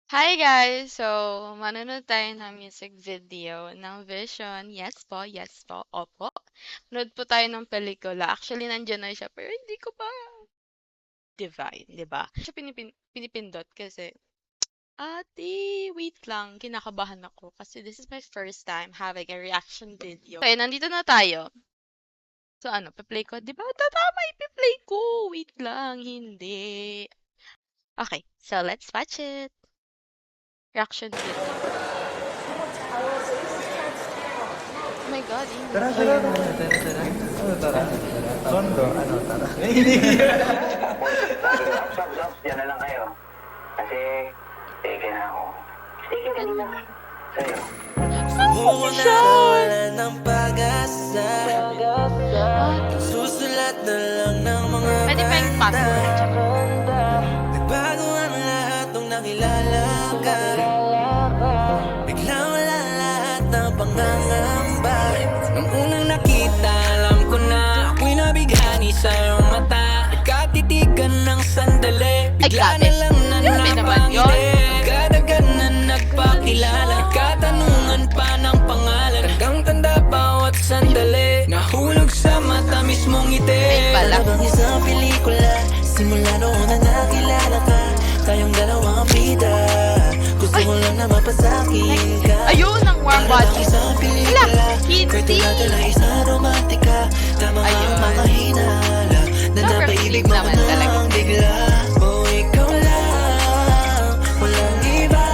Hi guys! So, manonood tayo ng music video ng Vision. Yes po, opo. Manood po tayo ng pelikula. Actually, nandiyan na siya, pero hindi ko pa divine, di ba? Siya pinipindot kasi, ate, wait lang, kinakabahan ako kasi this is my first time having a reaction video. Okay, nandito na tayo. So, ano, pa-play ko? Di ba? Tama, ipi-play ko! Wait lang, hindi. Okay, so let's watch it. Reaction video. Oh my God, Tara, English. tara, tara, tara, tara. Ano, tara? Kondo, ano, tara? Hindi. Stop, diyan na lang kayo. Kasi, teke na ako. Sige, kanina. Sa'yo. Oh, si Sean! Wala ng pag-asa. Susulat na lang ng mga Pwede pa yung password. Nagbago ang lahat nung nakilala ka. Biglang wala lahat ng pangangamba. Nung unang nakita, alam ko na ako'y nabighani sa iyong mata. Nagkatitigan ng sandali. Ay, Bigla grabe. na lang na Grabe naman yun. napangiti. Agad-agad na nagpakilala. Katanungan pa ng pangalan. Tandang-tanda bawat sandali. Nahulog sa mata mismong ngiti. Ay, pala. Para bang isang pelikula. Simula noon na nakilala ka. Tayong dalawang bida. Gusto ko lang na mapasakin ka. Ayun, ang warm Para bang body. isang pelikula. Wala, Kwento hindi. natin na isang romantika. Tama nga Ayun. ang mga hinala. Na Sobrang napaibig sweet mo naman ko talaga. nang bigla. Oh, ikaw lang. Walang iba.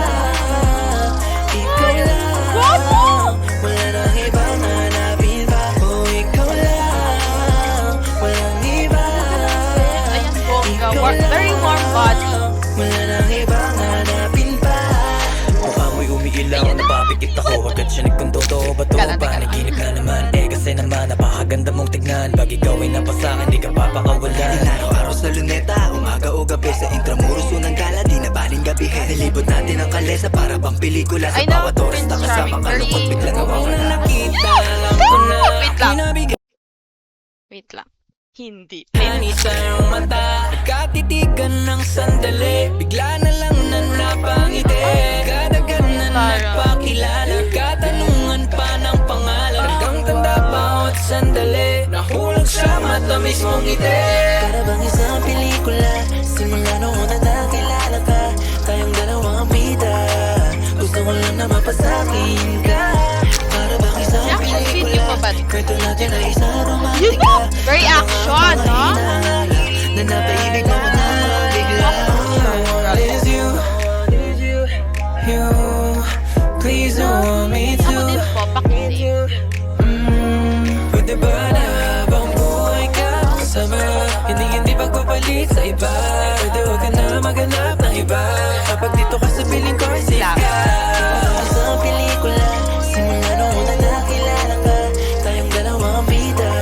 Ikaw lang. Wala nang ibang hanapin pa. Oh, ikaw lang. Walang iba. Ayan, bongga. Very warm body. Wala nang ibang hanapin pa. Mukha mo'y umiilaw, napapikit ako. Agad siya nagkuntoto, bato Teka lang, teka lang. panaginip na naman. Kasi naman, napakaganda mong tignan. Pag ikaw ay napasakin, di ka papakawalan. Araw-araw sa luneta, umaga o gabi. Sa intramuros, unang gala, di na baling gabihin. Nilibot natin ang kalesa para bang pelikula. Sa I know, bawat oras na Prince kasama Charming, ka, very- lungkot biglang nawawala. Nakita, alam ko na. Wait lang. Pinabigay Wait lang. Hindi. Ani sa iyong mata. Nagkatitigan ng sandali. Bigla na lang na napangiti. Kadagad na nagpakilala. Katanungan pa ng pangalan. Hanggang tanda bawat sandali. Nahulog sa mata mismong ngiti. Para bang isang pelikula. Simula noon na nakilala ka. Tayong dalawang bida. Gusto ko lang na mapasakin ka. Para bang isang Reaction video pa ba? Kwento natin na isang Yun romantika. mo! Very action, no? Na napaibig mo na bigla. All is you, you. Please don't want me Ako din to. po, pakisig. Pwede ba na habang buhay ka kasama? Hindi pagpapalit sa iba. Pwede huwag ka na maghanap ng iba. Kapag dito ka sa piling ko ay safe ka. Isang pelikula. Simula noon na nakilala ka. Tayong dalawang bida.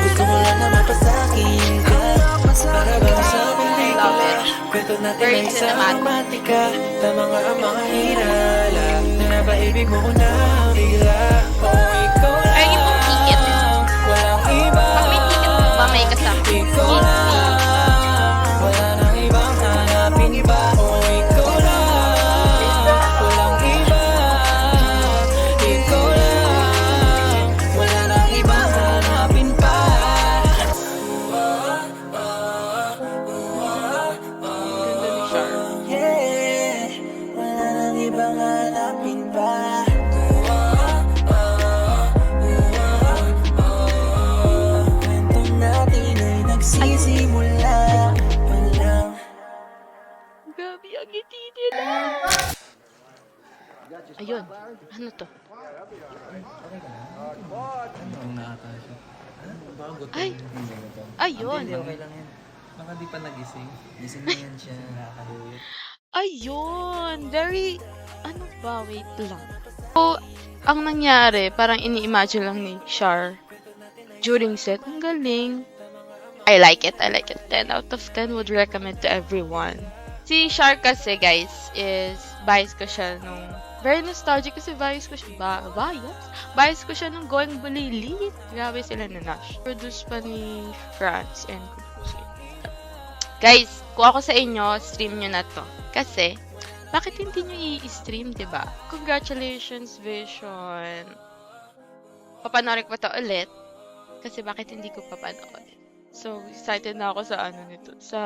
Gusto ko lang na mapasakin ka. Para bang isang pelikula. Kwento natin Very na isang cinematic. romantika. Tama nga ang mga hinala. Na napaibig mo ko na bigla. Oh, ikaw lang. Ay, yung pong ticket. Walang iba. Pag may ticket po ba, may kasama. Ikaw lang. Wala nang ibang hanapin pa. Oh, ikaw lang. Walang iba. Ikaw lang. Wala nang ibang hanapin pa. Ganda ni Char. Yeah. Wala nang ibang hanapin pa. Kwento natin ay nagsisimula pa lang. Gabi, ang ngiti nila. Ayun. Ano to? Ano na ata siya? Bago to. Ay! Ayun. Hindi, okay lang yan. Baka di pa nagising. Gising na yan siya. Nakakaluit. Ayun. Very, ano ba? Wait lang. So, ang nangyari, parang ini-imagine lang ni Char during set. Ang galing. I like it. 10 out of 10 would recommend to everyone. Si Char kasi, guys, is bias ko siya nung very nostalgic kasi bias ko siya. Bias ko siya nung Going Bulilit. Grabe sila na Nash. Produced pa ni France and composed. Guys, kung ako sa inyo, stream nyo na to. Kasi, bakit hindi nyo i-stream, diba? Congratulations, Vision! Papanorin ko pa to ulit. Kasi bakit hindi ko papanoorin? So, excited na ako sa ano nito. Sa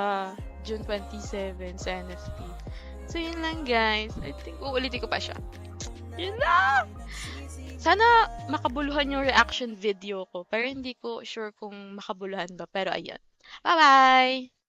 June 27 sa NFT. So, yun lang guys. I think uulitin ko pa siya. Yun lang! Sana makabuluhan yung reaction video ko. Pero hindi ko sure kung makabuluhan ba. Pero ayun. Bye-bye!